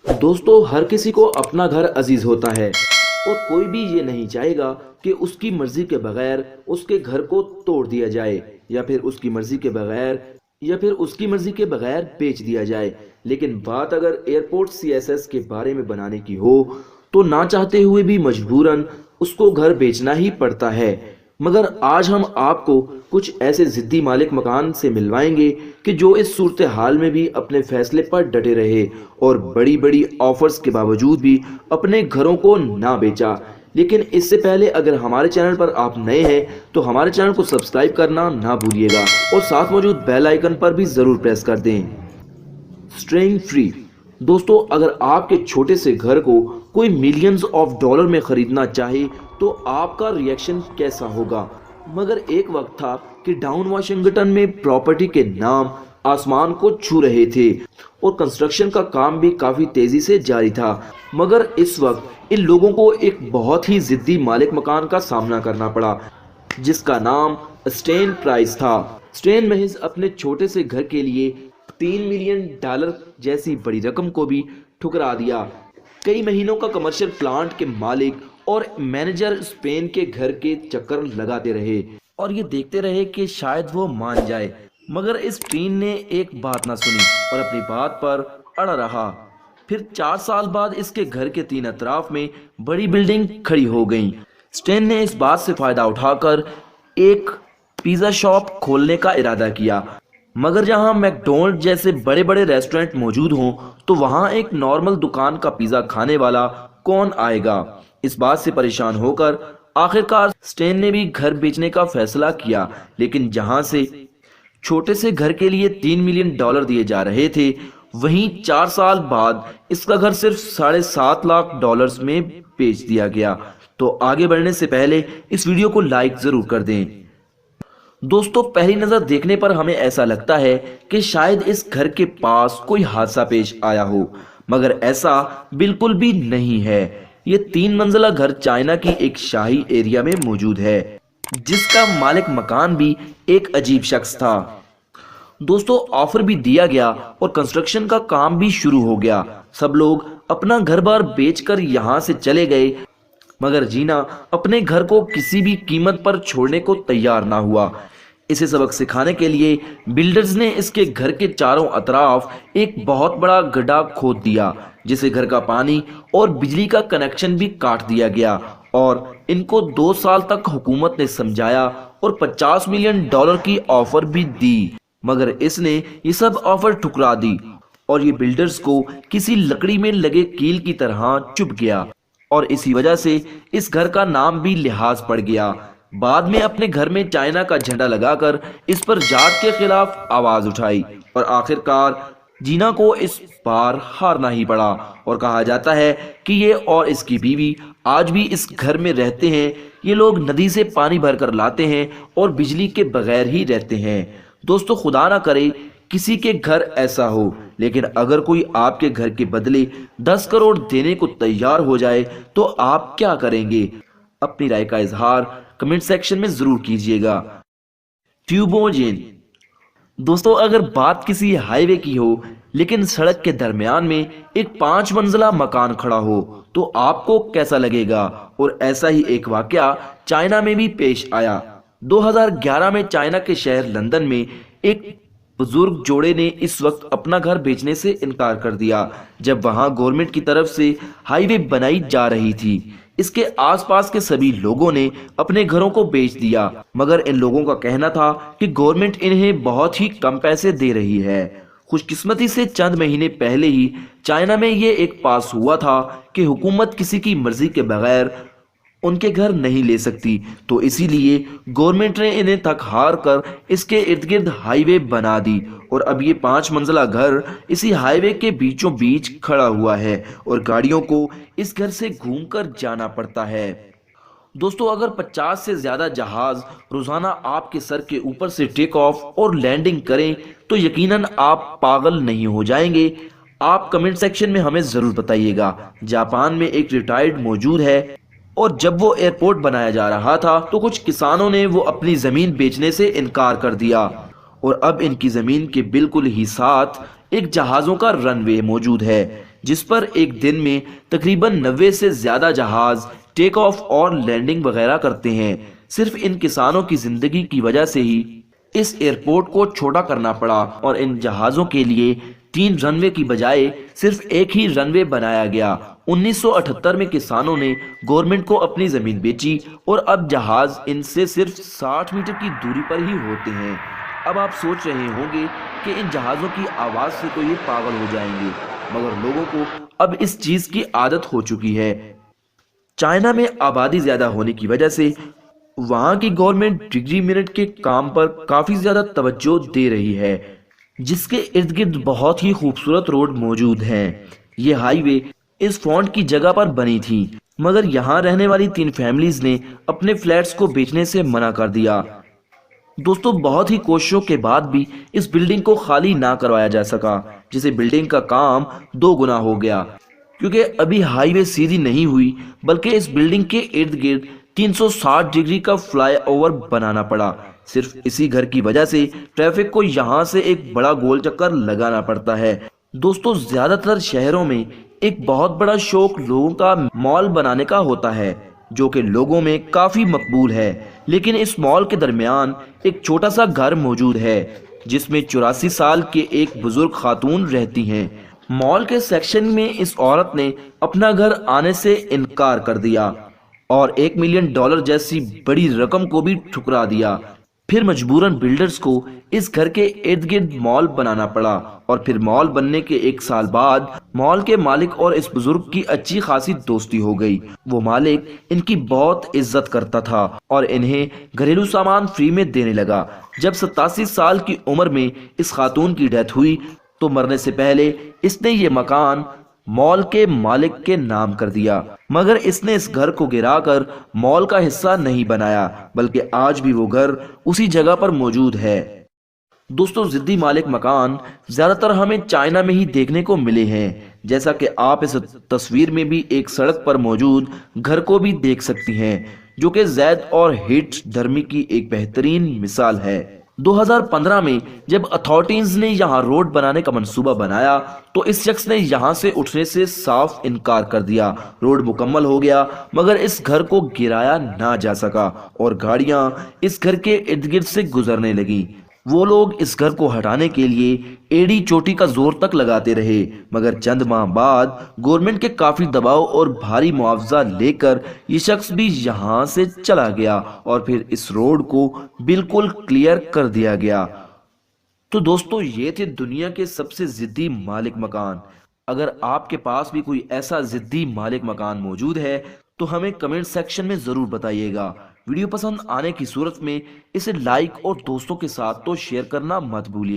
दोस्तों, हर किसी को अपना घर अजीज होता है और कोई भी ये नहीं चाहेगा कि उसकी मर्जी के बगैर उसके घर को तोड़ दिया जाए या फिर उसकी मर्जी के बगैर बेच दिया जाए। लेकिन बात अगर एयरपोर्ट सीएसएस के बारे में बनाने की हो तो ना चाहते हुए भी मजबूरन उसको घर बेचना ही पड़ता है। मगर आज हम आपको कुछ ऐसे जिद्दी मालिक मकान से मिलवाएंगे कि जो इस सूरत हाल में भी अपने फैसले पर डटे रहे और बड़ी बड़ी ऑफर्स के बावजूद भी अपने घरों को ना बेचा। लेकिन इससे पहले अगर हमारे चैनल पर आप नए हैं तो हमारे चैनल को सब्सक्राइब करना ना भूलिएगा और साथ मौजूद बेल आइकन पर भी जरूर प्रेस कर दें। Straying free. दोस्तों, अगर आपके छोटे से घर को कोई मिलियंस ऑफ डॉलर में खरीदना चाहे तो आपका रिएक्शन कैसा होगा। मगर एक वक्त था कि डाउन वाशिंगटन में प्रॉपर्टी के नाम आसमान को छू रहे थे और कंस्ट्रक्शन का काम भी काफी तेजी से जारी था। मगर इस वक्त इन लोगों को एक बहुत ही जिद्दी मालिक मकान का सामना करना पड़ा जिसका नाम स्टेन प्राइस था। स्टेन महज अपने छोटे से घर के लिए $3 मिलियन जैसी बड़ी रकम को भी ठुकरा दिया। कई महीनों का कमर्शियल प्लांट के मालिक और मैनेजर स्पेन के घर के चक्कर लगाते रहे और ये देखते रहे कि शायद वो मान जाए। मगर इस टीन ने एक बात ना सुनी और अपनी बात पर अड़ा रहा। फिर 4 साल बाद इसके घर के 3 अतराफ में बड़ी बिल्डिंग खड़ी हो गई। स्टेन ने इस बात से फायदा उठाकर एक पिज्जा शॉप खोलने का इरादा किया। मगर जहां मैकडोनल्ड जैसे बड़े बड़े रेस्टोरेंट मौजूद हों तो वहां एक नॉर्मल दुकान का पिज्जा खाने वाला कौन आएगा। इस बात से परेशान होकर आखिरकार स्टेन ने भी घर बेचने का फैसला किया। लेकिन जहां से छोटे से घर के लिए $3 मिलियन दिए जा रहे थे वहीं 4 साल बाद इसका घर सिर्फ $7.5 लाख में बेच दिया गया। तो आगे बढ़ने से पहले इस वीडियो को लाइक जरूर कर दें। दोस्तों, पहली नजर देखने पर हमें ऐसा लगता है कि शायद इस घर के पास कोई हादसा पेश आया हो, मगर ऐसा बिल्कुल भी नहीं है। ये 3 मंजिला घर चाइना की एक शाही एरिया में मौजूद है जिसका मालिक मकान भी एक अजीब शख्स था। दोस्तों, ऑफर भी दिया गया और कंस्ट्रक्शन का काम भी शुरू हो गया। सब लोग अपना घर बार बेचकर यहाँ से चले गए मगर जीना अपने घर को किसी भी कीमत पर छोड़ने को तैयार ना हुआ। इसे सबक सिखाने के लिए बिल्डर्स ने इसके घर के चारों अतराफ एक बहुत बड़ा गड्ढा खोद दिया जिसे घर का पानी और बिजली का कनेक्शन भी काट दिया गया और इनको 2 साल तक हुकूमत ने समझाया और $50 मिलियन की ऑफर भी दी। मगर इसने ये सब ऑफर ठुकरा दी और ये बिल्डर्स को किसी लकड़ी में लगे कील की तरह चुभ गया और इसी वजह से इस घर का नाम भी लिहाज पड़ गया। बाद में अपने घर में चाइना का झंडा लगाकर इस पर जाट के खिलाफ आवाज उठाई और आखिरकार जीना को इस बार हारना ही पड़ा और कहा जाता है कि ये और इसकी बीवी आज भी इस घर में रहते हैं। ये लोग नदी से पानी भरकर लाते हैं और बिजली के बगैर ही रहते हैं। दोस्तों, खुदा ना करे किसी के घर ऐसा हो, लेकिन अगर कोई आपके घर के बदले 10 करोड़ देने को तैयार हो जाए तो आप क्या करेंगे? अपनी राय का इजहार कमेंट सेक्शन में जरूर कीजिएगा। ट्यूबोजेन। दोस्तों, अगर बात किसी हाईवे की हो लेकिन सड़क के दरमियान में एक 5 मंजिला मकान खड़ा हो तो आपको कैसा लगेगा? और ऐसा ही एक वाकया चाइना में भी पेश आया। 2011 में चाइना के शहर लंदन में एक बुजुर्ग जोड़े ने इस वक्त अपना घर बेचने से इनकार कर दिया जब वहां गवर्नमेंट की तरफ से हाईवे बनाई जा रही थी। इसके आसपास के सभी लोगों ने अपने घरों को बेच दिया मगर इन लोगों का कहना था कि गवर्नमेंट इन्हें बहुत ही कम पैसे दे रही है। खुशकिस्मती से चंद महीने पहले ही चाइना में ये एक पास हुआ था कि हुकूमत किसी की मर्जी के बगैर उनके घर नहीं ले सकती, तो इसीलिए गवर्नमेंट ने इन्हें थक हार कर इसके इर्द गिर्द हाईवे बना दी और अब ये 5 मंजिला घर इसी हाईवे के बीचों बीच खड़ा हुआ है और गाड़ियों को इस घर से घूमकर जाना पड़ता है। दोस्तों, अगर 50 से ज्यादा जहाज रोजाना आपके सर के ऊपर से टेक ऑफ और लैंडिंग करें तो यकीनन आप पागल नहीं हो जाएंगे? आप कमेंट सेक्शन में हमें जरूर बताइएगा। जापान में एक रिटायर्ड मौजूद है और जब वो एयरपोर्ट बनाया जा रहा था तो कुछ किसानों ने वो अपनी जमीन बेचने से इनकार कर दिया और अब इनकी जमीन के बिल्कुल ही साथ एक जहाजों का रनवे मौजूद है। جس پر ایک دن میں تقریباً 90 سے زیادہ جہاز ٹیک آف اور لینڈنگ وغیرہ کرتے ہیں۔ صرف ان کسانوں کی زندگی کی وجہ سے ہی اس ایئرپورٹ کو چھوٹا کرنا پڑا اور ان جہازوں کے لیے 3 رن وے کی بجائے صرف ایک ہی رن وے بنایا گیا۔ 1978 میں کسانوں نے گورنمنٹ کو اپنی زمین بیچی اور اب جہاز ان سے صرف 60 میٹر کی دوری پر ہی ہوتے ہیں۔ اب آپ سوچ رہے ہوں گے کہ ان جہازوں کی آواز سے تو یہ پاگل ہو جائیں گے، مگر لوگوں کو اب اس چیز کی عادت ہو چکی ہے۔ چائنا میں آبادی زیادہ ہونے کی وجہ سے وہاں کی گورنمنٹ ڈگری منٹ کے کام پر کافی زیادہ توجہ دے رہی ہے، جس کے ارد گرد بہت ہی خوبصورت روڈ موجود ہیں۔ یہ ہائی وے اس فونٹ کی جگہ پر بنی تھی، مگر یہاں رہنے والی 3 فیملیز نے اپنے فلیٹس کو بیچنے سے منع کر دیا۔ دوستو، بہت ہی کوششوں کے بعد بھی اس بلڈنگ کو خالی نہ کروایا جا سکا، جسے بلڈنگ کا کام 2 گنا ہو گیا، کیونکہ ابھی ہائی وے سیدھی نہیں ہوئی، بلکہ اس بلڈنگ کے ارد گرد 360 ڈگری کا فلائی اوور بنانا پڑا۔ صرف اسی گھر کی وجہ سے ٹریفک کو یہاں سے ایک بڑا گول چکر لگانا پڑتا ہے۔ دوستو، زیادہ تر شہروں میں ایک بہت بڑا شوق لوگوں کا مال بنانے کا ہوتا ہے، جو کہ لوگوں میں کافی مقبول ہے، لیکن اس مال کے درمیان ایک چھوٹا سا گھر موجود ہے جس میں 84 سال کے ایک بزرگ خاتون رہتی ہیں۔ مال کے سیکشن میں اس عورت نے اپنا گھر آنے سے انکار کر دیا اور $1 ملین جیسی بڑی رقم کو بھی ٹھکرا دیا۔ پھر مجبوراً بلڈرز کو اس گھر کے ارد گرد مال بنانا پڑا، اور پھر مال بننے کے 1 سال بعد مال کے مالک اور اس بزرگ کی اچھی خاصی دوستی ہو گئی۔ وہ مالک ان کی بہت عزت کرتا تھا اور انہیں گھریلو سامان فری میں دینے لگا۔ جب 87 سال کی عمر میں اس خاتون کی ڈیتھ ہوئی تو مرنے سے پہلے اس نے یہ مکان مال کے مالک کے نام کر دیا، مگر اس نے اس گھر کو گرا کر مال کا حصہ نہیں بنایا، بلکہ آج بھی وہ گھر اسی جگہ پر موجود ہے۔ دوستو، ضدی مالک مکان زیادہ تر ہمیں چائنا میں ہی دیکھنے کو ملے ہیں، جیسا کہ آپ اس تصویر میں بھی ایک سڑک پر موجود گھر کو بھی دیکھ سکتی ہیں، جو کہ زید اور ہٹ دھرمی کی ایک بہترین مثال ہے۔ 2015 میں جب اتھارٹیز نے یہاں روڈ بنانے کا منصوبہ بنایا تو اس شخص نے یہاں سے اٹھنے سے صاف انکار کر دیا۔ روڈ مکمل ہو گیا، مگر اس گھر کو گرایا نہ جا سکا اور گاڑیاں اس گھر کے ارد گرد سے گزرنے لگیں۔ وہ لوگ اس گھر کو ہٹانے کے لیے ایڑی چوٹی کا زور تک لگاتے رہے، مگر چند ماہ بعد گورنمنٹ کے کافی دباؤ اور بھاری معاوضہ لے کر یہ شخص بھی یہاں سے چلا گیا اور پھر اس روڈ کو بالکل کلیئر کر دیا گیا۔ تو دوستو، یہ تھے دنیا کے سب سے ضدی مالک مکان۔ اگر آپ کے پاس بھی کوئی ایسا ضدی مالک مکان موجود ہے تو ہمیں کمنٹ سیکشن میں ضرور بتائیے گا۔ ویڈیو پسند آنے کی صورت میں اسے لائک اور دوستوں کے ساتھ تو شیئر کرنا مت بھولیے۔